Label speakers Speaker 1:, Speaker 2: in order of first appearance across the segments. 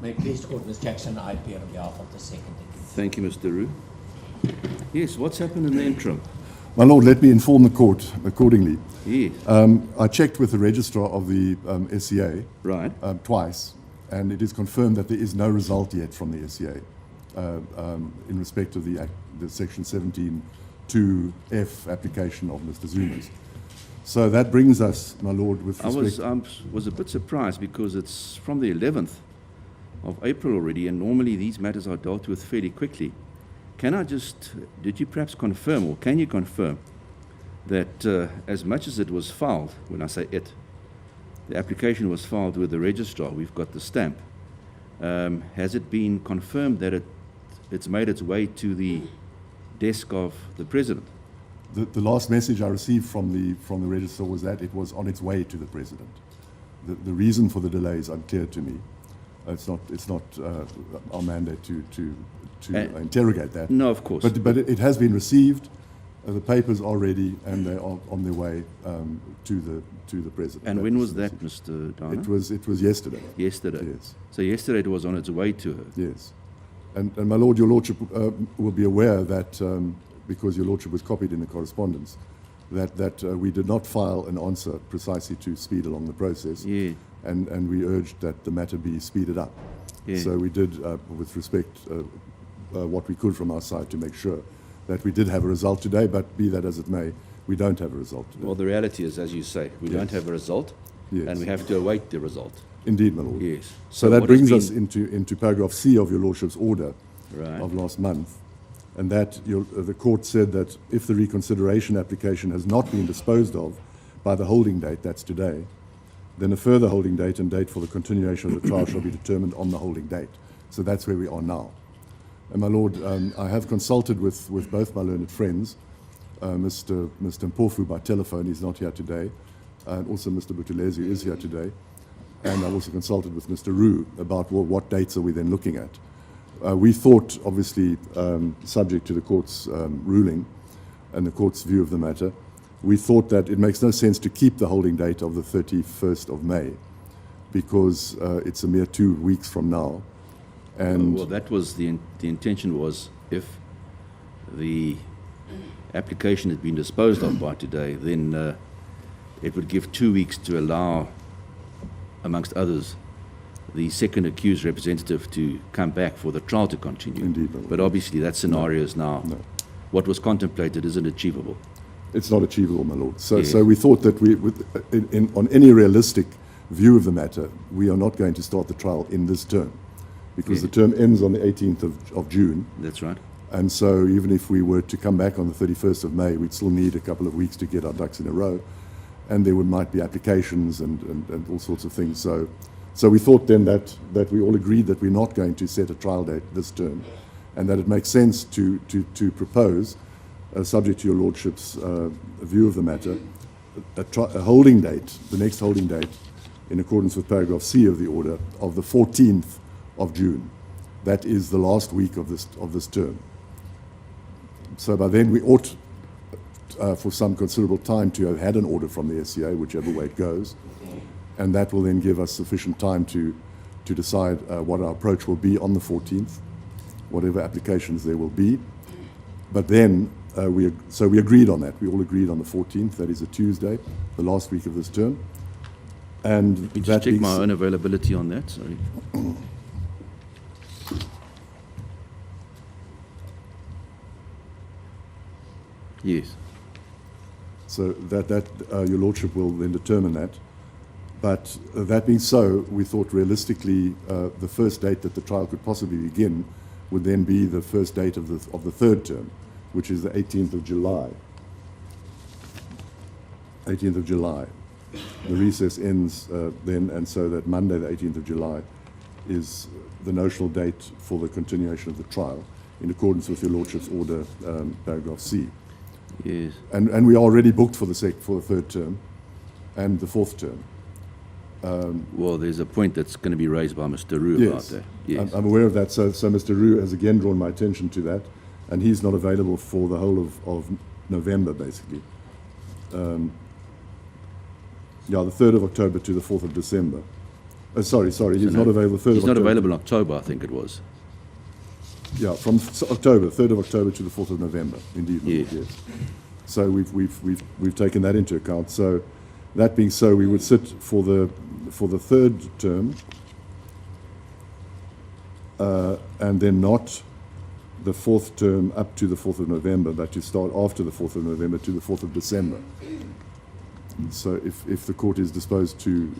Speaker 1: May it please the court, Ms. Jackson, I appear on behalf of the second accused.
Speaker 2: Thank you, Mr. Roux. Yes, what's happened in the interim?
Speaker 3: My Lord, let me inform the court accordingly.
Speaker 2: Yes.
Speaker 3: I checked with the registrar of the SCA
Speaker 2: Right.
Speaker 3: twice, and it is confirmed that there is no result yet from the SCA in respect of the Section 17(2)(f) application of Mr. Zuma's. So that brings us, my Lord, with respect...
Speaker 2: I was a bit surprised because it's from the 11th of April already, and normally these matters are dealt with fairly quickly. Did you perhaps confirm, or can you confirm, that as much as it was filed, when I say it, the application was filed with the registrar, we've got the stamp, has it been confirmed that it's made its way to the desk of the President?
Speaker 3: The last message I received from the registrar was that it was on its way to the President. The reason for the delay is unclear to me. It's not our mandate to interrogate that.
Speaker 2: No, of course.
Speaker 3: But it has been received. The papers are ready, and they are on their way to the President.
Speaker 2: And when was that, Mr. Dana?
Speaker 3: It was yesterday.
Speaker 2: Yesterday.
Speaker 3: Yes.
Speaker 2: So yesterday it was on its way to her.
Speaker 3: Yes. And my Lord, your Lordship will be aware that because your Lordship was copied in the correspondence, that we did not file an answer precisely to speed along the process.
Speaker 2: Yeah.
Speaker 3: And we urged that the matter be speeded up.
Speaker 2: Yeah.
Speaker 3: So we did, with respect, what we could from our side to make sure that we did have a result today, but be that as it may, we don't have a result today.
Speaker 2: Well, the reality is, as you say, we don't have a result,
Speaker 3: Yes.
Speaker 2: and we have to await the result.
Speaker 3: Indeed, my Lord.
Speaker 2: Yes.
Speaker 3: So that brings us into paragraph C of your Lordship's order
Speaker 2: Right.
Speaker 3: of last month, and that the court said that if the reconsideration application has not been disposed of by the holding date, that's today, then a further holding date and date for the continuation of the trial shall be determined on the holding date. So that's where we are now. And my Lord, I have consulted with both my learned friends, Mr. Mpofu by telephone, he's not here today, and also Mr. Buthelezi is here today, and I've also consulted with Mr. Roux about what dates are we then looking at. We thought, obviously, subject to the court's ruling and the court's view of the matter, we thought that it makes no sense to keep the holding date of the 31st of May because it's a mere 2 weeks from now. And
Speaker 2: Well, that was the intention was if the application had been disposed of by today, then it would give 2 weeks to allow, amongst others, the second accused representative to come back for the trial to continue.
Speaker 3: Indeed.
Speaker 2: But obviously that scenario is now,
Speaker 3: No.
Speaker 2: what was contemplated isn't achievable.
Speaker 3: It's not achievable, my Lord. So,
Speaker 2: Yes.
Speaker 3: so we thought that on any realistic view of the matter, we are not going to start the trial in this term because the term ends on the 18th of June.
Speaker 2: That's right.
Speaker 3: And so even if we were to come back on the 31st of May, we'd still need a couple of weeks to get our ducks in a row. And there might be applications and all sorts of things. So we thought then that we all agreed that we're not going to set a trial date this term and that it makes sense to propose, subject to your Lordship's view of the matter, a holding date, the next holding date, in accordance with paragraph C of the order, of the 14th of June. That is the last week of this term. So by then we ought, for some considerable time, to have had an order from the SCA, whichever way it goes, and that will then give us sufficient time to decide what our approach will be on the 14th, whatever applications there will be. But then, we agreed on that. We all agreed on the 14th, that is a Tuesday, the last week of this term. And
Speaker 2: Let me
Speaker 3: that
Speaker 2: just check
Speaker 3: being
Speaker 2: my own availability on that, sorry. Yes.
Speaker 3: So that your Lordship will then determine that. But that being so, we thought realistically the first date that the trial could possibly begin would then be the first date of the third term, which is the 18th of July. 18th of July. The recess ends then, and so that Monday, the 18th of July, is the notional date for the continuation of the trial, in accordance with your Lordship's order, paragraph C.
Speaker 2: Yes.
Speaker 3: And we are already booked for the third term and the fourth term.
Speaker 2: Well, there's a point that's going to be raised by Mr. Roux about
Speaker 3: Yes,
Speaker 2: that. Yes.
Speaker 3: I'm aware of that. So Mr. Roux has again drawn my attention to that, and he's not available for the whole of November, basically. The 3rd of October to the 4th of December. Sorry, he's not available 3rd
Speaker 2: He's
Speaker 3: of
Speaker 2: not
Speaker 3: October.
Speaker 2: available in October, I think it was.
Speaker 3: Yeah, from October, 3rd of October to the 4th of November, indeed, my
Speaker 2: Yeah.
Speaker 3: lord, yes. So we've taken that into account. So that being so, we would sit for the 3rd term, and then not the 4th term up to the 4th of November, but to start after the 4th of November to the 4th of December. So if the court is disposed to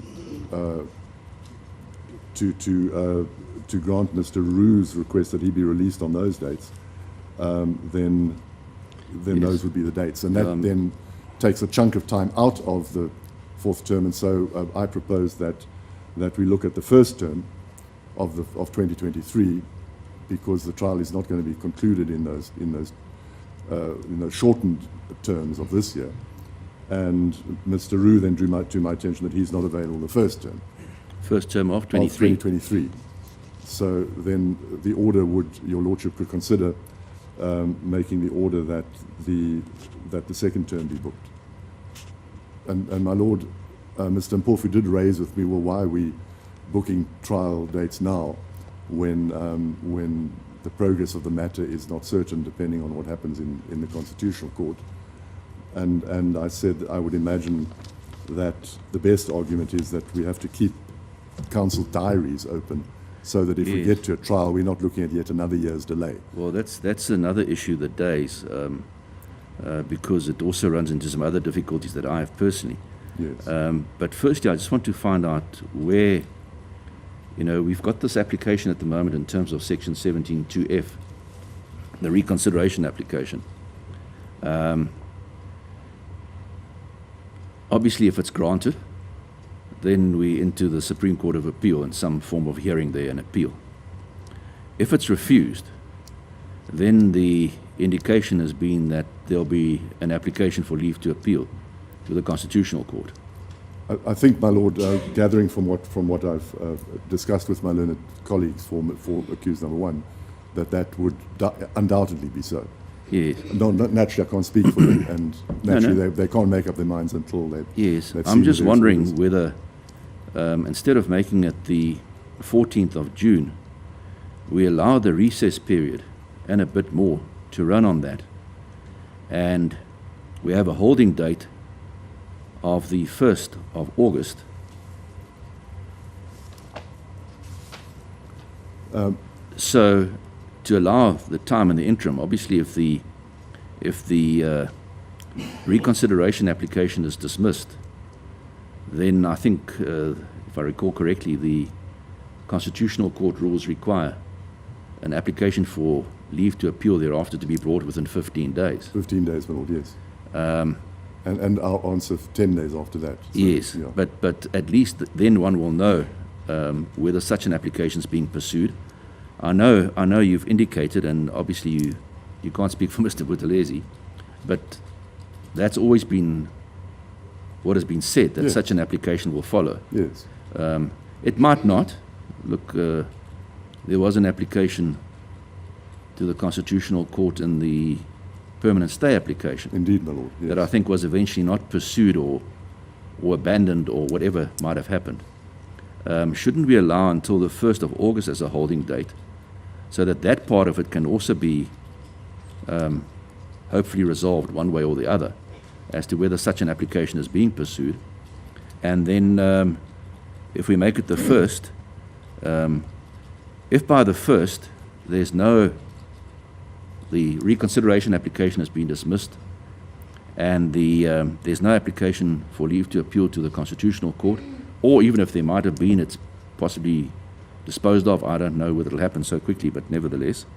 Speaker 3: grant Mr. Rue's request that he be released on those dates, then
Speaker 2: Yes.
Speaker 3: those would be the dates. And that then takes a chunk of time out of the 4th term. And so I propose that we look at the 1st term of 2023, because the trial is not going to be concluded in those shortened terms of this year. And Mr. Rue then drew to my attention that he's not available the 1st term.
Speaker 2: First term of
Speaker 3: Of
Speaker 2: 23.
Speaker 3: 2023. So then the order your lordship could consider making the order that the 2nd term be booked. And my lord, Mr. Mpofu did raise with me, well, why are we booking trial dates now when the progress of the matter is not certain, depending on what happens in the Constitutional Court. And I said I would imagine that the best argument is that we have to keep counsel diaries open, so that if we
Speaker 2: Yes.
Speaker 3: get to a trial, we're not looking at yet another year's delay.
Speaker 2: Well, that's another issue, the days, because it also runs into some other difficulties that I have personally.
Speaker 3: Yes.
Speaker 2: But firstly, I just want to find out where, we've got this application at the moment in terms of Section 17(2)(f), the reconsideration application. Obviously, if it's granted, then we're into the Supreme Court of Appeal in some form of hearing there and appeal. If it's refused, then the indication has been that there'll be an application for leave to appeal to the Constitutional Court.
Speaker 3: I think, my lord, gathering from what I've discussed with my learned colleagues for accused number 1, that would undoubtedly be so.
Speaker 2: Yes.
Speaker 3: No, naturally, I can't speak for them, and naturally
Speaker 2: No.
Speaker 3: They can't make up their minds until they've
Speaker 2: Yes,
Speaker 3: they've
Speaker 2: I'm
Speaker 3: seen
Speaker 2: just
Speaker 3: the
Speaker 2: wondering
Speaker 3: jurisprudence.
Speaker 2: whether, instead of making it the 14th of June, we allow the recess period and a bit more to run on that. And we have a holding date of the 1st of August. So to allow the time in the interim, obviously if the reconsideration application is dismissed, then I think, if I recall correctly, the Constitutional Court rules require an application for leave to appeal thereafter to be brought within 15 days.
Speaker 3: 15 days, my lord, yes. And our answer 10 days after that. So,
Speaker 2: Yes,
Speaker 3: yeah.
Speaker 2: but at least then one will know whether such an application is being pursued. I know you've indicated, and obviously you can't speak for Mr. Buthelezi, but that's always been what has been said, that
Speaker 3: Yeah.
Speaker 2: such an application will follow.
Speaker 3: Yes.
Speaker 2: It might not. Look, there was an application to the Constitutional Court in the permanent stay application
Speaker 3: Indeed, my lord. Yes.
Speaker 2: that I think was eventually not pursued or abandoned or whatever might have happened. Shouldn't we allow until the 1st of August as a holding date, so that part of it can also be hopefully resolved one way or the other as to whether such an application is being pursued? And then if we make it the 1st, if by the 1st the reconsideration application has been dismissed and there's no application for leave to appeal to the Constitutional Court, or even if there might have been, it's possibly disposed of. I don't know whether it'll happen so quickly, but nevertheless,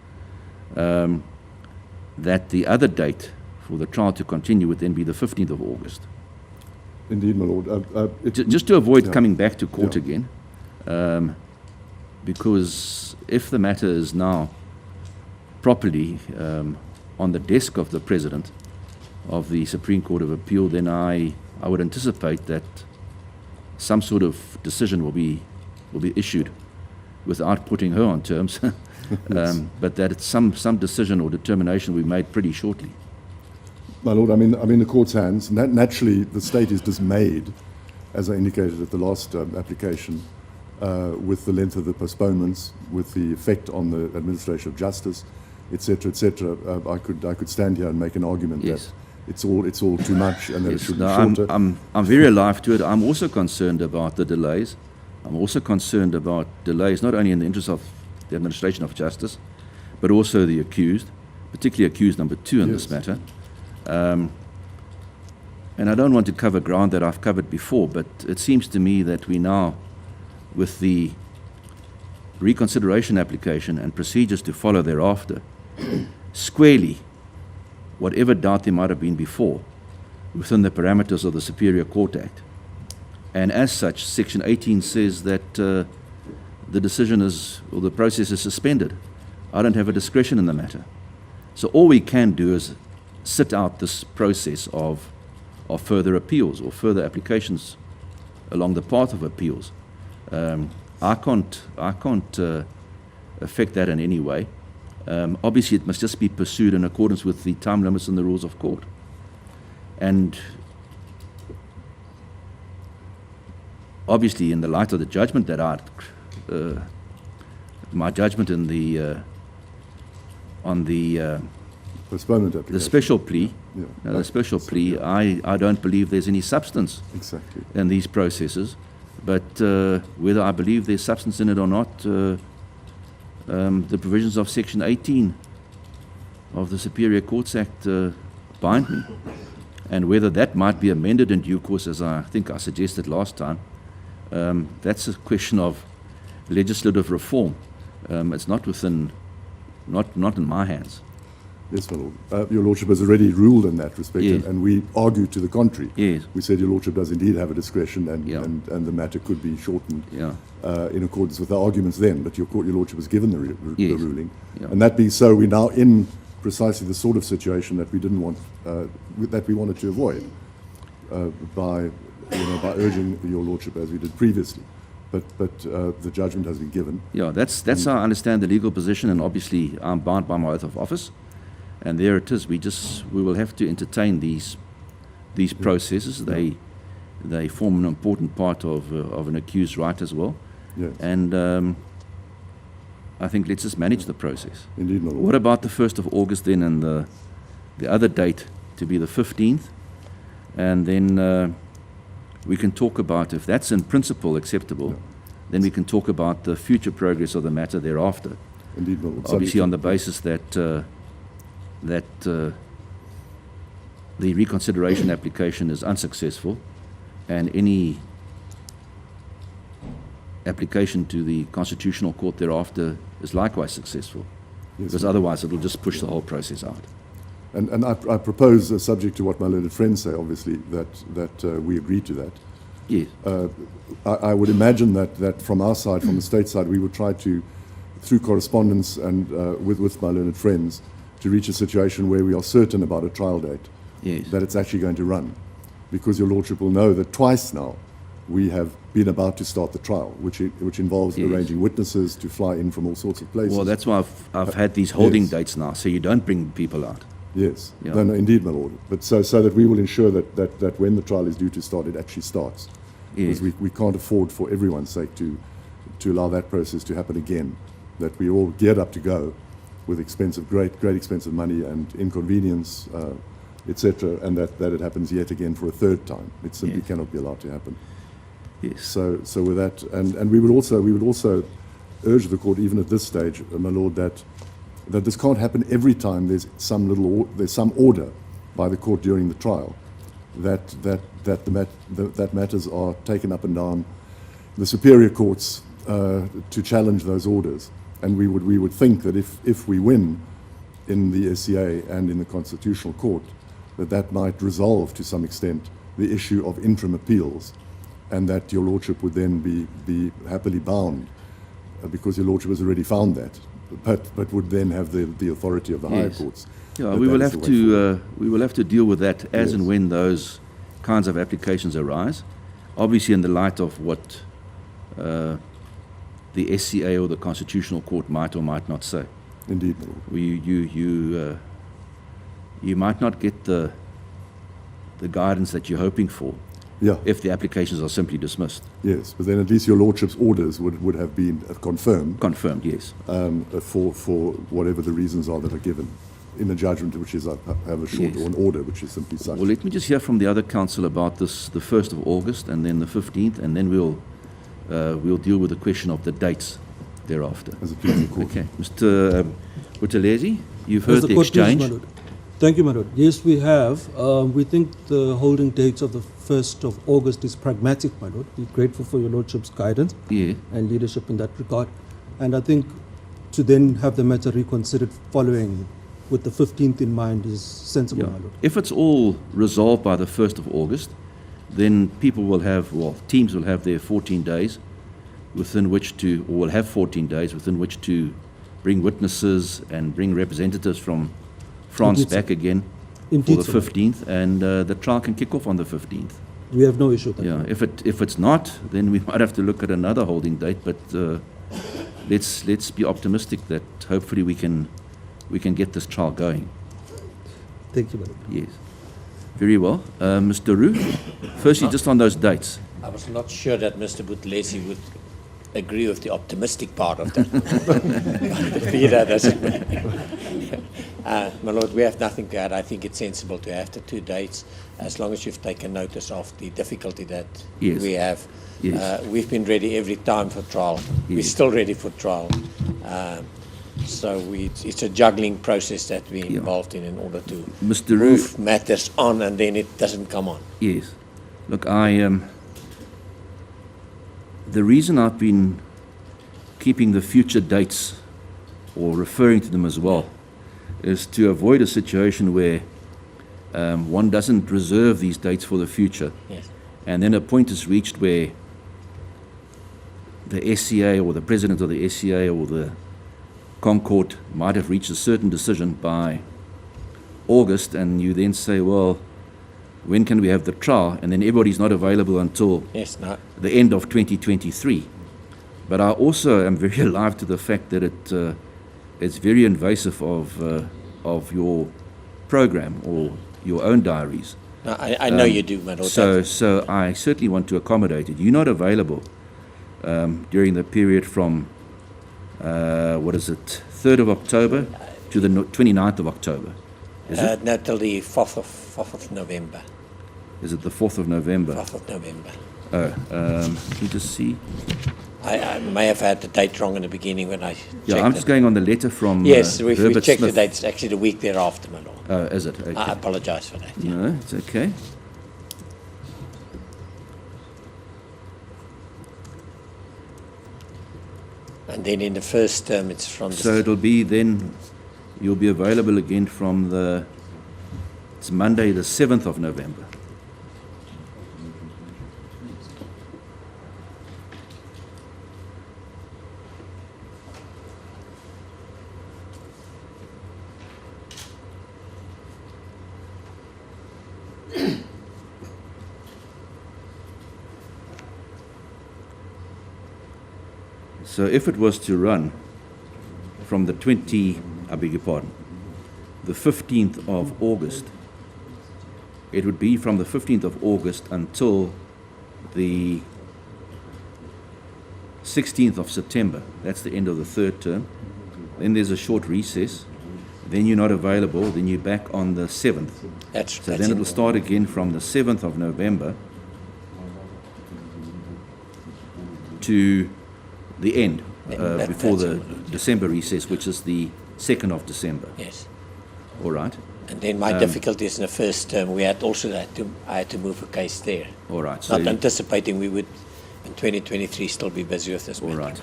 Speaker 2: that the other date for the trial to continue would then be the 15th of August.
Speaker 3: Indeed, my lord.
Speaker 2: Just to avoid
Speaker 3: Yeah.
Speaker 2: coming back to court
Speaker 3: Yeah.
Speaker 2: again, because if the matter is now properly on the desk of the President of the Supreme Court of Appeal, then I would anticipate that some sort of decision will be issued without putting her on terms, but that it's some decision or determination will be made pretty shortly.
Speaker 3: My lord, I'm in the court's hands. Naturally, the state is dismayed, as I indicated at the last application, with the length of the postponements, with the effect on the administration of justice, etc., etc. I could stand here and make an argument
Speaker 2: Yes.
Speaker 3: that it's all too much and that it
Speaker 2: Yes,
Speaker 3: should
Speaker 2: no,
Speaker 3: be shorter.
Speaker 2: I'm very alive to it. I'm also concerned about the delays. I'm also concerned about delays not only in the interest of the administration of justice, but also the accused, particularly accused number 2 in this
Speaker 3: Yes.
Speaker 2: matter. And I don't want to cover ground that I've covered before, but it seems to me that we now, with the reconsideration application and procedures to follow thereafter, squarely, whatever doubt there might have been before, within the parameters of the Superior Court Act. And as such, Section 18 says that the decision is, or the process is suspended. I don't have a discretion in the matter. So all we can do is sit out this process of further appeals or further applications along the path of appeals. I can't affect that in any way. Obviously, it must just be pursued in accordance with the time limits and the rules of court. And obviously, in the light of the judgment that my judgment in on the
Speaker 3: Postponement application.
Speaker 2: the special plea,
Speaker 3: Yeah.
Speaker 2: the special plea, I don't believe there's any substance
Speaker 3: Exactly.
Speaker 2: in these processes. But whether I believe there's substance in it or not, the provisions of Section 18 of the Superior Courts Act bind me. And whether that might be amended in due course, as I think I suggested last time, that's a question of legislative reform. It's not within, not in my hands.
Speaker 3: Yes, my Lord. Your Lordship has already ruled in that respect,
Speaker 2: Yes.
Speaker 3: and we argued to the contrary.
Speaker 2: Yes.
Speaker 3: We said Your Lordship does indeed have a discretion, and,
Speaker 2: Yeah.
Speaker 3: and the matter could be shortened
Speaker 2: Yeah.
Speaker 3: in accordance with our arguments then. But Your Lordship has given the
Speaker 2: Yes.
Speaker 3: ruling,
Speaker 2: Yeah.
Speaker 3: and that being so, we're now in precisely the sort of situation that we didn't want, that we wanted to avoid by urging Your Lordship as we did previously. But the judgment has been given.
Speaker 2: Yeah, that's how I understand the legal position, and obviously I'm bound by my oath of office. And there it is. We will have to entertain these processes. They form an important part of an accused's right as well.
Speaker 3: Yes.
Speaker 2: And I think let's just manage the process.
Speaker 3: Indeed, my Lord.
Speaker 2: What about the 1st of August then, and the other date to be the 15th? And then we can talk about, if that's in principle acceptable, then we can talk about the future progress of the matter thereafter.
Speaker 3: Indeed, my Lord.
Speaker 2: Obviously on the basis that the reconsideration application is unsuccessful, and any application to the Constitutional Court thereafter is likewise successful,
Speaker 3: Yes,
Speaker 2: because otherwise it will just push the whole process out.
Speaker 3: And I propose, subject to what my learned friends say, obviously, that we agree to that.
Speaker 2: Yes.
Speaker 3: I would imagine that from our side, from the state side, we would try to, through correspondence and with my learned friends, to reach a situation where we are certain about a trial date,
Speaker 2: Yes.
Speaker 3: that it's actually going to run. Because Your Lordship will know that twice now we have been about to start the trial, which involves
Speaker 2: Yes.
Speaker 3: arranging witnesses to fly in from all sorts of places.
Speaker 2: Well, that's why I've had these holding
Speaker 3: Yes.
Speaker 2: dates now, so you don't bring people out.
Speaker 3: Yes,
Speaker 2: Yeah.
Speaker 3: no, indeed, my Lord. But so that we will ensure that when the trial is due to start, it actually starts.
Speaker 2: Yes.
Speaker 3: Because we can't afford, for everyone's sake, to allow that process to happen again. That we're all geared up to go with great expensive money and inconvenience, etc., and that it happens yet again for a third time. It simply
Speaker 2: Yes.
Speaker 3: cannot be allowed to happen.
Speaker 2: Yes.
Speaker 3: So with that, and we would also urge the court, even at this stage, my Lord, that this can't happen every time there's some order by the court during the trial, that matters are taken up and down the superior courts to challenge those orders. And we would think that if we win in the SCA and in the Constitutional Court, that might resolve to some extent the issue of interim appeals, and that Your Lordship would then be happily bound, because Your Lordship has already found that, but would then have the authority of the higher
Speaker 2: Yes.
Speaker 3: courts.
Speaker 2: Yeah,
Speaker 3: That
Speaker 2: we will
Speaker 3: that is
Speaker 2: have
Speaker 3: the way forward.
Speaker 2: to we will have to deal with that as
Speaker 3: Yes.
Speaker 2: and when those kinds of applications arise. Obviously, in the light of what the SCA or the Constitutional Court might or might not say.
Speaker 3: Indeed, my Lord.
Speaker 2: You might not get the guidance that you're hoping for,
Speaker 3: Yeah.
Speaker 2: if the applications are simply dismissed.
Speaker 3: Yes, but then at least your lordship's orders would have been confirmed
Speaker 2: Confirmed, yes.
Speaker 3: for whatever the reasons are that are given in the judgment, which is have a short,
Speaker 2: Yes.
Speaker 3: or an order, which is simply such.
Speaker 2: Well, let me just hear from the other counsel about this, the 1st of August and then the 15th, and then we'll deal with the question of the dates thereafter.
Speaker 3: As a pleasing court.
Speaker 2: Okay. Mr. Buthelezi, you've heard
Speaker 4: As
Speaker 2: the
Speaker 4: court pleases,
Speaker 2: exchange.
Speaker 4: my lord. Thank you, my lord. Yes, we have. We think the holding dates of the 1st of August is pragmatic, my lord. We're grateful for your lordship's guidance
Speaker 2: Yeah.
Speaker 4: and leadership in that regard. And I think to then have the matter reconsidered following with the 15th in mind is sensible,
Speaker 2: Yeah.
Speaker 4: my lord.
Speaker 2: If it's all resolved by the 1st of August, then people will have, well, teams will have their 14 days within which to, or will have 14 days within which to bring witnesses and bring representatives from France
Speaker 4: Indeed, sir.
Speaker 2: back again
Speaker 4: Indeed,
Speaker 2: for
Speaker 4: sir.
Speaker 2: the 15th, and the trial can kick off on the 15th.
Speaker 4: We have no issue with that.
Speaker 2: Yeah, if it's not, then we might have to look at another holding date, but let's be optimistic that hopefully we can get this trial going.
Speaker 4: Thank you, my lord.
Speaker 2: Yes. Very well. Mr. Roux, firstly, just on those dates.
Speaker 1: I was not sure that Mr. Buthelezi would agree with the optimistic part of that. Peter doesn't. My lord, we have nothing to add. I think it's sensible to have the 2 dates, as long as you've taken notice of the difficulty that
Speaker 2: Yes.
Speaker 1: we have.
Speaker 2: Yes.
Speaker 1: We've been ready every time for trial. We're
Speaker 2: Yes.
Speaker 1: still ready for trial. So it's a juggling process that we're
Speaker 2: Yeah.
Speaker 1: involved in order to
Speaker 2: Mr. Roux,
Speaker 1: move matters on, and then it doesn't come on.
Speaker 2: yes. Look, the reason I've been keeping the future dates or referring to them as well is to avoid a situation where one doesn't reserve these dates for the future.
Speaker 1: Yes.
Speaker 2: And then a point is reached where the SCA or the president of the SCA or the Concord might have reached a certain decision by August, and you then say, well, when can we have the trial? And then everybody's not available until
Speaker 1: Yes. No.
Speaker 2: the end of 2023. But I also am very alive to the fact that it's very invasive of your program or your own diaries.
Speaker 1: No, I know you do, my lord.
Speaker 2: So I certainly want to accommodate it. You're not available during the period from, 3rd of October to the 29th of October. Is it?
Speaker 1: No, till the 4th of November.
Speaker 2: Is it the 4th of November?
Speaker 1: 4th of November.
Speaker 2: Can you just see?
Speaker 1: I may have had the date wrong in the beginning when I checked
Speaker 2: Yeah, I'm just
Speaker 1: it.
Speaker 2: going on the letter from
Speaker 1: Yes, we've
Speaker 2: Herbert
Speaker 1: checked
Speaker 2: Smith.
Speaker 1: the dates. Actually, the week thereafter, my lord.
Speaker 2: Oh, is it? Okay.
Speaker 1: I apologize for that. Yeah.
Speaker 2: No, it's okay.
Speaker 1: And then in the first term, it's from the...
Speaker 2: So it'll be then, you'll be available again from it's Monday the 7th of November. So if it was to run from the 15th of August, it would be from the 15th of August until the 16th of September. That's the end of the 3rd term. Then there's a short recess. Then you're not available. Then you're back on the 7th. So then it'll start again from the 7th of November to the end, before the December recess, which is the 2nd of December.
Speaker 1: Yes.
Speaker 2: All right.
Speaker 1: And then my difficulties in the first term, I had to move a case there.
Speaker 2: All right. So
Speaker 1: Not anticipating we would, in 2023, still be busy with this
Speaker 2: all
Speaker 1: matter.
Speaker 2: right.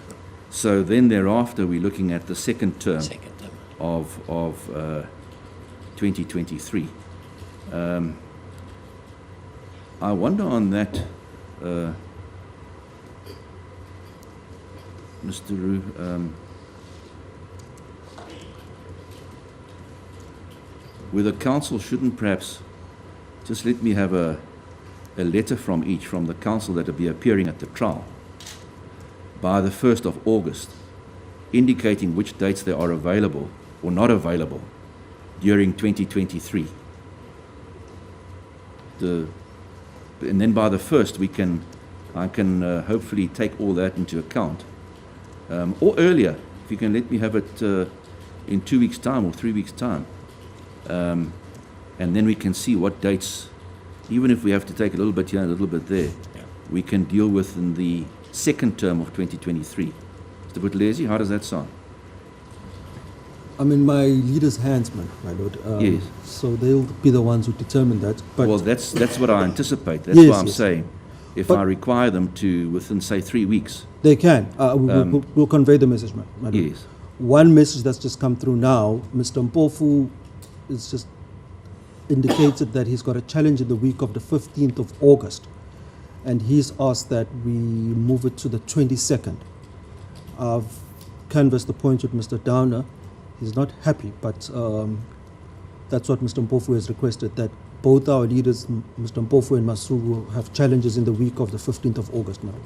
Speaker 2: So then thereafter, we're looking at the second term
Speaker 1: Second term.
Speaker 2: of 2023. I wonder on that, Mr. Roux, whether council shouldn't perhaps just let me have a letter from each, from the council that will be appearing at the trial by the 1st of August, indicating which dates they are available or not available during 2023. A and then by the 1st I can hopefully take all that into account, or earlier, if you can let me have it in 2 weeks' time or 3 weeks' time, and then we can see what dates, even if we have to take a little bit here and a little bit there, we can deal with in the second term of 2023. Mr. Buthelezi, how does that sound?
Speaker 4: I'm in my leader's hands, my lord.
Speaker 2: Yes.
Speaker 4: So they'll be the ones who determine that. But
Speaker 2: Well, that's what I anticipate. That's
Speaker 4: Yes,
Speaker 2: why I'm
Speaker 4: yes.
Speaker 2: saying, if
Speaker 4: But-
Speaker 2: I require them to within, say, 3 weeks.
Speaker 4: they can. We'll convey the message, my lord.
Speaker 2: Yes.
Speaker 4: One message that's just come through now, Mr. Mpofu is just indicated that he's got a challenge in the week of the 15th of August. And he's asked that we move it to the 22nd. I've canvassed the point with Mr. Downer. He's not happy, but that's what Mr. Mpofu has requested, that both our leaders, Mr. Mpofu and Masuku, have challenges in the week of the 15th of August, madam.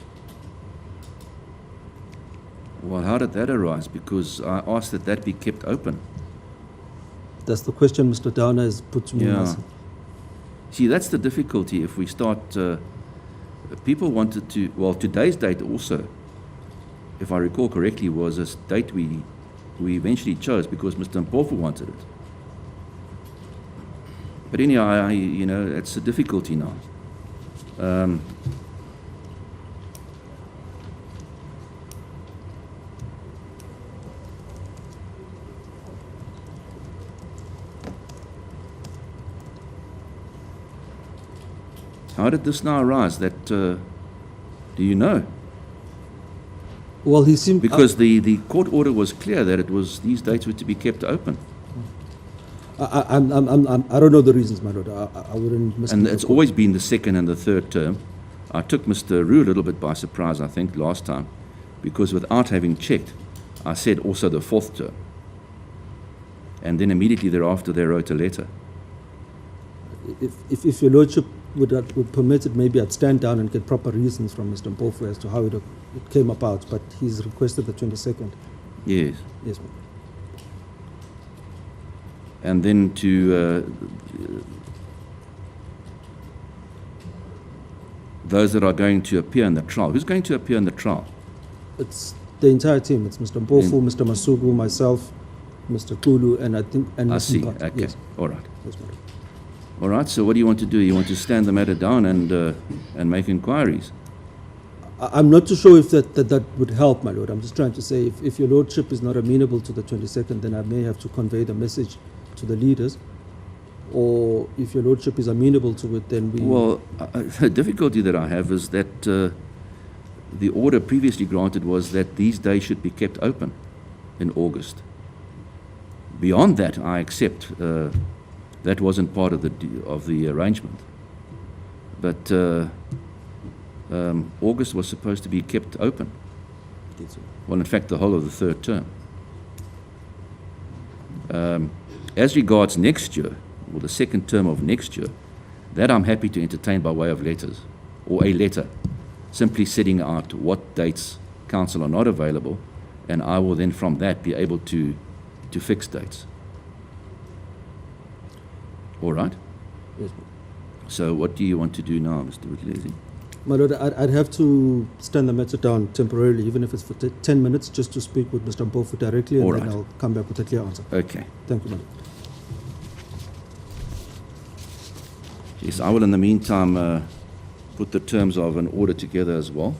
Speaker 2: Well, how did that arise? Because I asked that that be kept open.
Speaker 4: That's the question Mr. Downer has put to me.
Speaker 2: Yeah.
Speaker 4: myself.
Speaker 2: See, that's the difficulty. If we start, people wanted to, well, today's date also, if I recall correctly, was a date we eventually chose because Mr. Mpofu wanted it. But anyhow, it's a difficulty now. How did this now arise? That, do you know?
Speaker 4: Well, he seemed...
Speaker 2: Because the court order was clear that it was, these dates were to be kept open.
Speaker 4: I don't know the reasons, my lord. I wouldn't miss.
Speaker 2: And it's always been the second and the third term. I took Mr. Rue a little bit by surprise, I think, last time, because without having checked, I said also the fourth term. And then immediately thereafter, they wrote a letter.
Speaker 4: If your lordship would permit it, maybe I'd stand down and get proper reasons from Mr. Mpofu as to how it came about. But he's requested the 22nd.
Speaker 2: Yes.
Speaker 4: Yes, ma'am.
Speaker 2: And then to those that are going to appear in the trial. Who's going to appear in the trial?
Speaker 4: It's the entire team. It's Mr. Mpofu, Mr. Masuku, myself, Mr. Kulu, and I think and
Speaker 2: I
Speaker 4: Mr.
Speaker 2: see.
Speaker 4: Nkatha.
Speaker 2: Okay.
Speaker 4: Yes.
Speaker 2: All right.
Speaker 4: Yes, madam.
Speaker 2: All right. So what do you want to do? You want to stand the matter down and make inquiries?
Speaker 4: I'm not too sure if that would help, my lord. I'm just trying to say if your lordship is not amenable to the 22nd, then I may have to convey the message to the leaders. Or if your lordship is amenable to it, then we...
Speaker 2: Well, the difficulty that I have is that the order previously granted was that these days should be kept open in August. Beyond that, I accept that wasn't part of the arrangement. But August was supposed to be kept open. Well, in fact, the whole of the third term. As regards next year, or the second term of next year, that I'm happy to entertain by way of letters, or a letter, simply setting out what dates counsel are not available, and I will then from that be able to fix dates. All right?
Speaker 4: Yes, ma'am.
Speaker 2: So what do you want to do now, Mr. Buthelezi?
Speaker 4: My lord, I'd have to stand the matter down temporarily, even if it's for 10 minutes, just to speak with Mr. Mpofu directly, and
Speaker 2: All
Speaker 4: then
Speaker 2: right.
Speaker 4: I'll come back with a clear answer.
Speaker 2: Okay.
Speaker 4: Thank you, madam.
Speaker 2: Yes, I will in the meantime put the terms of an order together as well,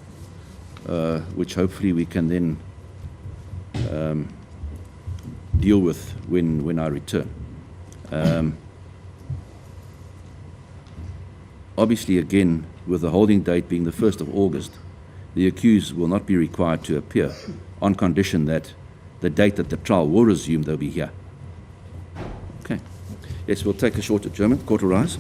Speaker 2: which hopefully we can then deal with when I return. Obviously, again, with the holding date being the 1st of August, the accused will not be required to appear on condition that the date that the trial will resume, they'll be here. Okay. Yes, we'll take a short adjournment. Court will rise.